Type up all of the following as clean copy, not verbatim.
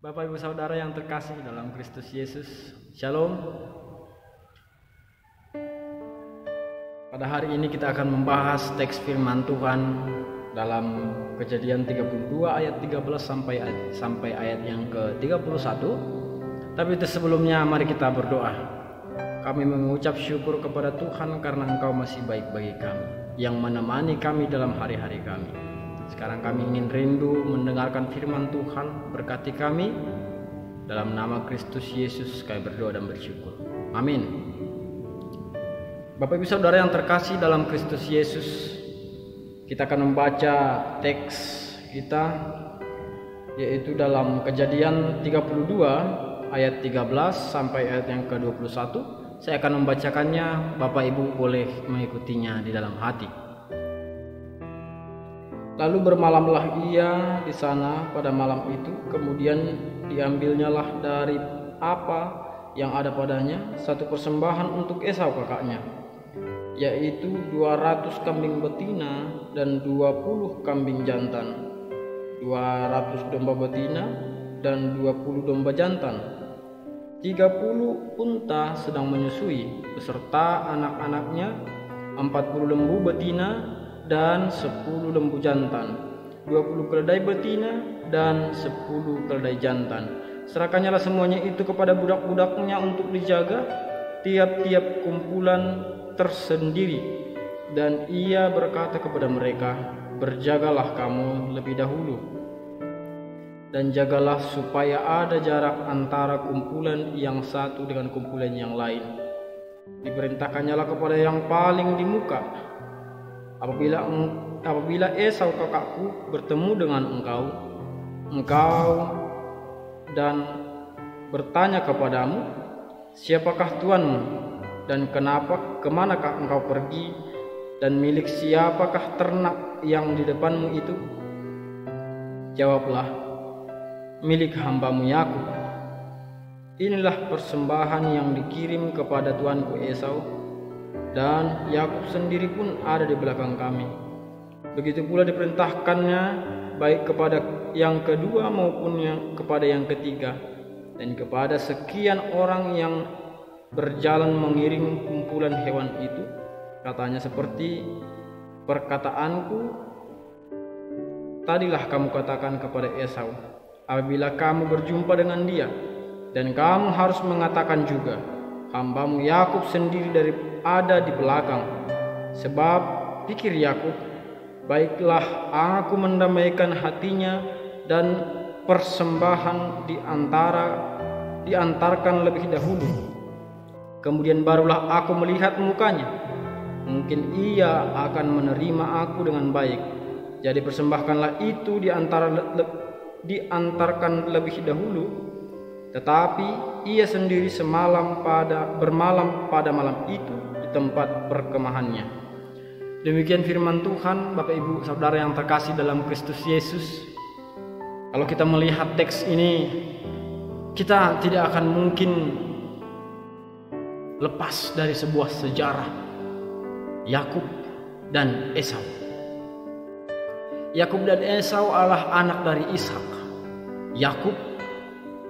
Bapak Ibu Saudara yang terkasih dalam Kristus Yesus, Shalom. Pada hari ini kita akan membahas teks firman Tuhan dalam Kejadian 32 ayat 13 sampai ayat yang ke-31. Tapi itu sebelumnya mari kita berdoa. Kami mengucap syukur kepada Tuhan karena Engkau masih baik bagi kami, yang menemani kami dalam hari-hari kami. Sekarang kami ingin rindu mendengarkan firman Tuhan. Berkati kami dalam nama Kristus Yesus kami berdoa dan bersyukur. Amin. Bapak Ibu Saudara yang terkasih dalam Kristus Yesus, kita akan membaca teks kita, yaitu dalam Kejadian 32 ayat 13 sampai ayat yang ke-21. Saya akan membacakannya, Bapak Ibu boleh mengikutinya di dalam hati. Lalu bermalamlah ia di sana pada malam itu, kemudian diambilnyalah dari apa yang ada padanya satu persembahan untuk Esau kakaknya, yaitu 200 kambing betina dan 20 kambing jantan, 200 domba betina dan 20 domba jantan, 30 unta sedang menyusui beserta anak-anaknya, 40 lembu betina dan 10 lembu jantan, 20 keledai betina dan 10 keledai jantan. Serahkannyalah semuanya itu kepada budak-budaknya untuk dijaga tiap-tiap kumpulan tersendiri. Dan ia berkata kepada mereka, berjagalah kamu lebih dahulu, dan jagalah supaya ada jarak antara kumpulan yang satu dengan kumpulan yang lain. Diperintahkannyalah kepada yang paling di muka, Apabila Esau kakakku bertemu dengan engkau dan bertanya kepadamu, siapakah tuanmu dan kemanakah engkau pergi, dan milik siapakah ternak yang di depanmu itu? Jawablah, milik hambamu Yakub. Inilah persembahan yang dikirim kepada tuanku Esau, dan Yakub sendiri pun ada di belakang kami. Begitu pula diperintahkannya baik kepada yang kedua maupun kepada yang ketiga, dan kepada sekian orang yang berjalan mengiring kumpulan hewan itu. Katanya seperti perkataanku tadilah kamu katakan kepada Esau apabila kamu berjumpa dengan dia, dan kamu harus mengatakan juga, hambamu Yakub sendiri ada di belakang. Sebab pikir Yakub, baiklah aku mendamaikan hatinya, dan persembahan diantarkan lebih dahulu. Kemudian barulah aku melihat mukanya, mungkin ia akan menerima aku dengan baik. Jadi persembahkanlah itu diantarkan lebih dahulu. Tetapi ia sendiri bermalam pada malam itu di tempat perkemahannya. Demikian firman Tuhan. Bapak Ibu Saudara yang terkasih dalam Kristus Yesus, kalau kita melihat teks ini, kita tidak akan mungkin lepas dari sebuah sejarah Yakub dan Esau. Yakub dan Esau adalah anak dari Ishak. Yakub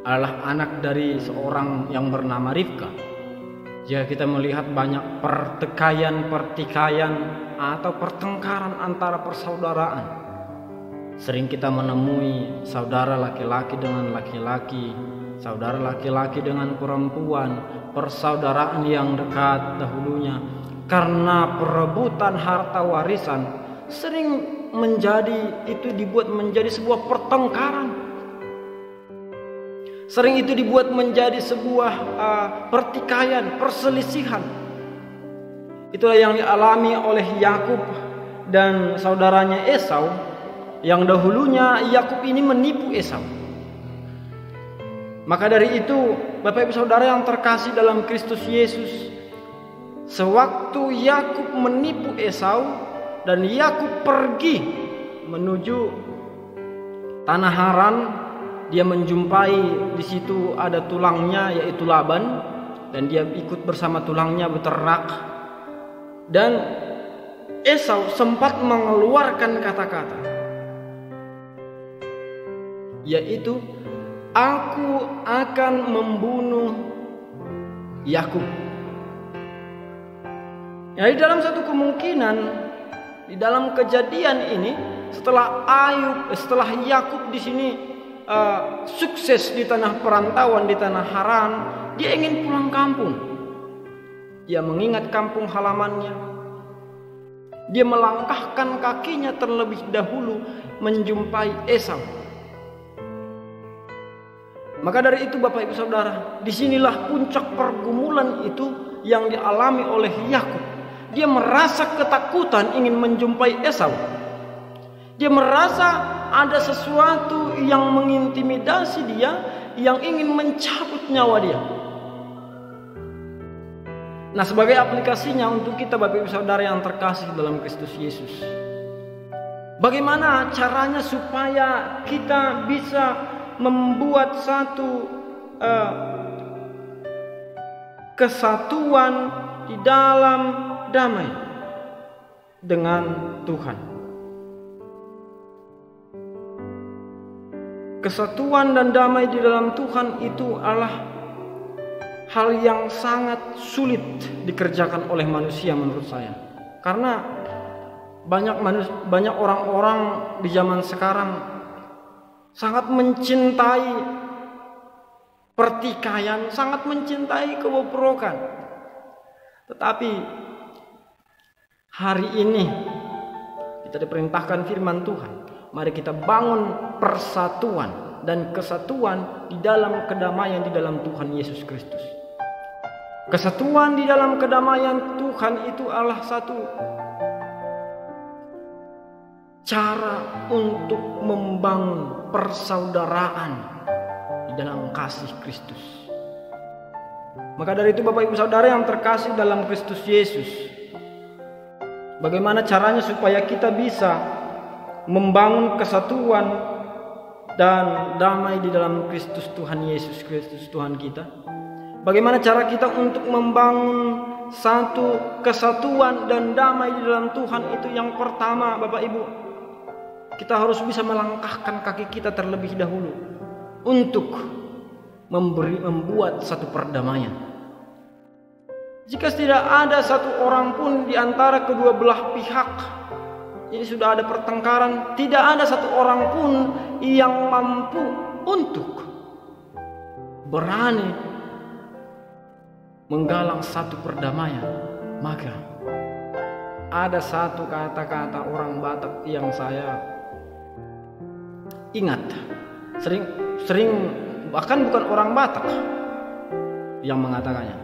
adalah anak dari seorang yang bernama Ribka. Jika kita melihat banyak pertikaian atau pertengkaran antara persaudaraan, sering kita menemui saudara laki-laki dengan laki-laki, saudara laki-laki dengan perempuan, persaudaraan yang dekat dahulunya karena perebutan harta warisan sering dibuat menjadi sebuah pertengkaran. Sering itu dibuat menjadi sebuah pertikaian, perselisihan. Itulah yang dialami oleh Yakub dan saudaranya Esau, yang dahulunya Yakub ini menipu Esau. Maka dari itu, Bapak Ibu Saudara yang terkasih dalam Kristus Yesus, sewaktu Yakub menipu Esau dan Yakub pergi menuju tanah Haran, dia menjumpai di situ ada tulangnya, yaitu Laban, dan dia ikut bersama tulangnya beternak. Dan Esau sempat mengeluarkan kata-kata, yaitu aku akan membunuh Yakub. Ya, di dalam satu kemungkinan, di dalam kejadian ini, setelah Yakub di sini sukses di tanah perantauan, di tanah Haran, dia ingin pulang kampung. Dia mengingat kampung halamannya. Dia melangkahkan kakinya terlebih dahulu menjumpai Esau. Maka dari itu Bapak Ibu Saudara, disinilah puncak pergumulan itu yang dialami oleh Yakub. Dia merasa ketakutan ingin menjumpai Esau. Dia merasa ada sesuatu yang mengintimidasi dia, yang ingin mencabut nyawa dia. Nah, sebagai aplikasinya untuk kita Bapak Ibu Saudara yang terkasih dalam Kristus Yesus, bagaimana caranya supaya kita bisa membuat satu kesatuan di dalam damai dengan Tuhan. Kesatuan dan damai di dalam Tuhan itu adalah hal yang sangat sulit dikerjakan oleh manusia menurut saya. Karena banyak orang-orang di zaman sekarang sangat mencintai pertikaian, sangat mencintai kebobrokan. Tetapi hari ini kita diperintahkan firman Tuhan, mari kita bangun persatuan dan kesatuan di dalam kedamaian di dalam Tuhan Yesus Kristus. Kesatuan di dalam kedamaian Tuhan itu adalah satu cara untuk membangun persaudaraan di dalam kasih Kristus. Maka dari itu Bapak Ibu Saudara yang terkasih dalam Kristus Yesus, bagaimana caranya supaya kita bisa membangun kesatuan dan damai di dalam Kristus Tuhan Yesus Kristus Tuhan kita? Bagaimana cara kita untuk membangun satu kesatuan dan damai di dalam Tuhan itu? Yang pertama Bapak Ibu, kita harus bisa melangkahkan kaki kita terlebih dahulu untuk membuat satu perdamaian. Jika tidak ada satu orang pun di antara kedua belah pihak, ini sudah ada pertengkaran, tidak ada satu orang pun yang mampu untuk berani menggalang satu perdamaian, maka ada satu kata-kata orang Batak yang saya ingat, sering bahkan bukan orang Batak yang mengatakannya,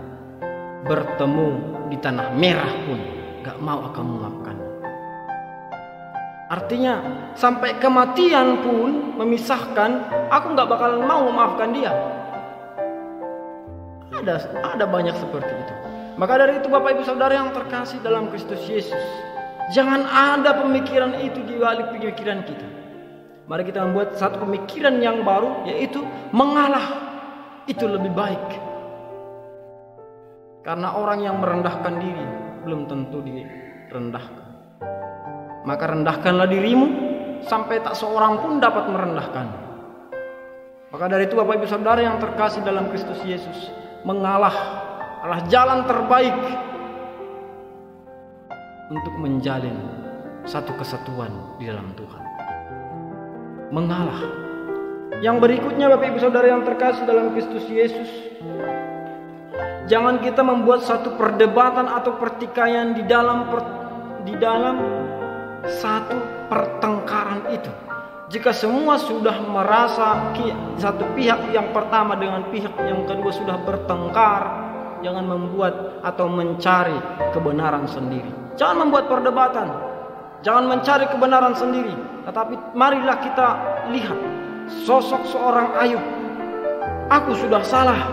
bertemu di tanah merah pun gak mau akan memaafkan. Artinya sampai kematian pun memisahkan, aku gak bakalan mau memaafkan dia. Ada banyak seperti itu. Maka dari itu Bapak Ibu Saudara yang terkasih dalam Kristus Yesus, jangan ada pemikiran itu di balik pemikiran kita. Mari kita membuat satu pemikiran yang baru, yaitu mengalah itu lebih baik. Karena orang yang merendahkan diri belum tentu direndahkan. Maka rendahkanlah dirimu sampai tak seorang pun dapat merendahkan. Maka dari itu Bapak Ibu Saudara yang terkasih dalam Kristus Yesus, mengalah adalah jalan terbaik untuk menjalin satu kesatuan di dalam Tuhan. Mengalah. Yang berikutnya Bapak Ibu Saudara yang terkasih dalam Kristus Yesus, jangan kita membuat satu perdebatan atau pertikaian di dalam satu pertengkaran itu. Jika semua sudah merasa satu pihak yang pertama dengan pihak yang kedua sudah bertengkar, jangan membuat atau mencari kebenaran sendiri. Jangan membuat perdebatan, jangan mencari kebenaran sendiri. Tetapi marilah kita lihat sosok seorang Ayub. Aku sudah salah,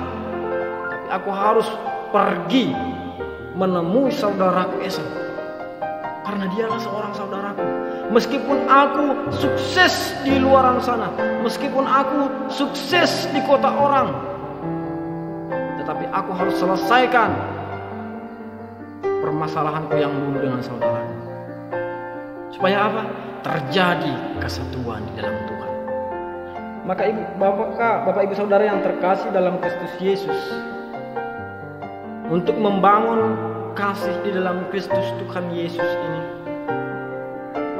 tapi aku harus pergi menemui saudaraku Esau, karena dialah seorang saudaraku. Meskipun aku sukses di luaran sana, meskipun aku sukses di kota orang, tetapi aku harus selesaikan permasalahanku yang dulu dengan saudaraku. Supaya apa? Terjadi kesatuan di dalam Tuhan. Maka Bapak Ibu Saudara yang terkasih dalam Kristus Yesus, untuk membangun kasih di dalam Kristus Tuhan Yesus ini,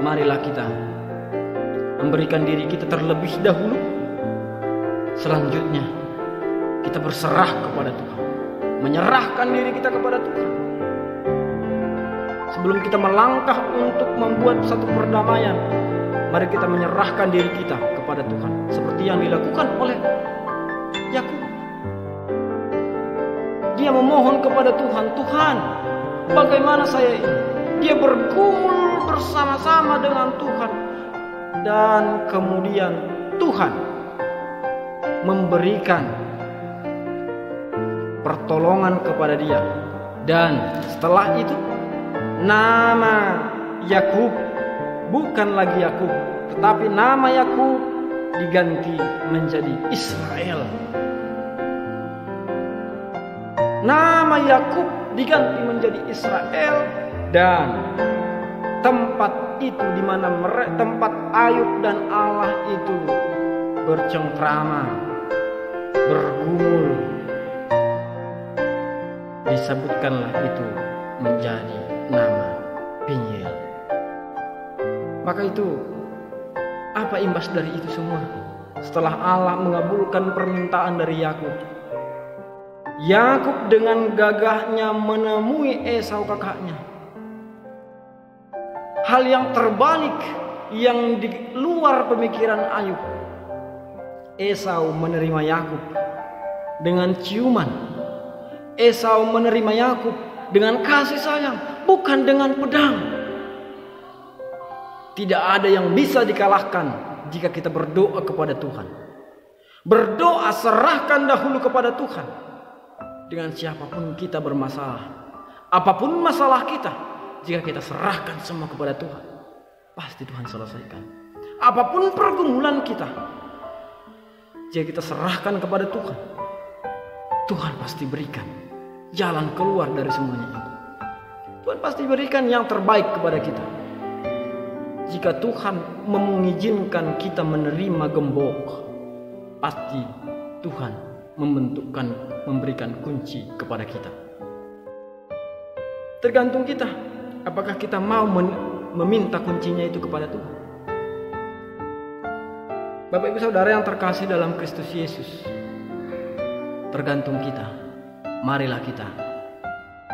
marilah kita memberikan diri kita terlebih dahulu. Selanjutnya kita berserah kepada Tuhan, menyerahkan diri kita kepada Tuhan. Sebelum kita melangkah untuk membuat satu perdamaian, mari kita menyerahkan diri kita kepada Tuhan, seperti yang dilakukan oleh Yakub. Dia memohon kepada Tuhan, Tuhan, bagaimana saya ini? Dia bergumul bersama-sama dengan Tuhan, dan kemudian Tuhan memberikan pertolongan kepada dia. Dan setelah itu nama Yakub bukan lagi Yakub, tetapi nama Yakub diganti menjadi Israel. Nama Yakub diganti menjadi Israel, dan tempat itu di mana tempat Ayub dan Allah itu bercengkrama, bergumul, disebutkanlah itu menjadi nama Peniel. Maka itu, apa imbas dari itu semua? Setelah Allah mengabulkan permintaan dari Yakub, Yakub dengan gagahnya menemui Esau kakaknya. Hal yang terbalik, yang di luar pemikiran Ayub. Esau menerima Yakub dengan ciuman. Esau menerima Yakub dengan kasih sayang, bukan dengan pedang. Tidak ada yang bisa dikalahkan jika kita berdoa kepada Tuhan. Berdoa, serahkan dahulu kepada Tuhan. Dengan siapapun kita bermasalah, apapun masalah kita, jika kita serahkan semua kepada Tuhan, pasti Tuhan selesaikan. Apapun pergumulan kita, jika kita serahkan kepada Tuhan, Tuhan pasti berikan jalan keluar dari semuanya itu. Tuhan pasti berikan yang terbaik kepada kita. Jika Tuhan mengizinkan kita menerima gembok, pasti Tuhan memberikan kunci kepada kita. Tergantung kita, apakah kita mau meminta kuncinya itu kepada Tuhan. Bapak Ibu Saudara yang terkasih dalam Kristus Yesus, tergantung kita. Marilah kita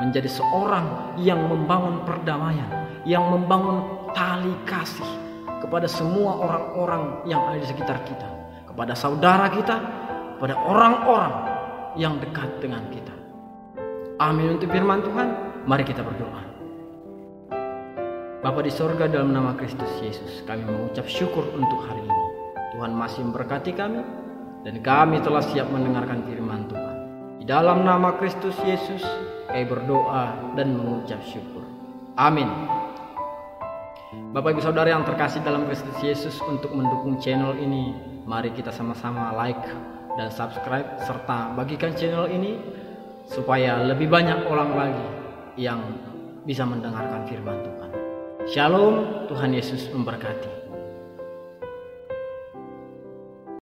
menjadi seorang yang membangun perdamaian, yang membangun tali kasih kepada semua orang-orang yang ada di sekitar kita, kepada saudara kita, kepada orang-orang yang dekat dengan kita. Amin untuk firman Tuhan. Mari kita berdoa. Bapa di sorga, dalam nama Kristus Yesus, kami mengucap syukur untuk hari ini. Tuhan masih memberkati kami, dan kami telah siap mendengarkan firman Tuhan. Di dalam nama Kristus Yesus, kami berdoa dan mengucap syukur. Amin. Bapak Ibu Saudara yang terkasih dalam Kristus Yesus, untuk mendukung channel ini, mari kita sama-sama like dan subscribe, serta bagikan channel ini supaya lebih banyak orang lagi yang bisa mendengarkan firman Tuhan. Shalom, Tuhan Yesus memberkati.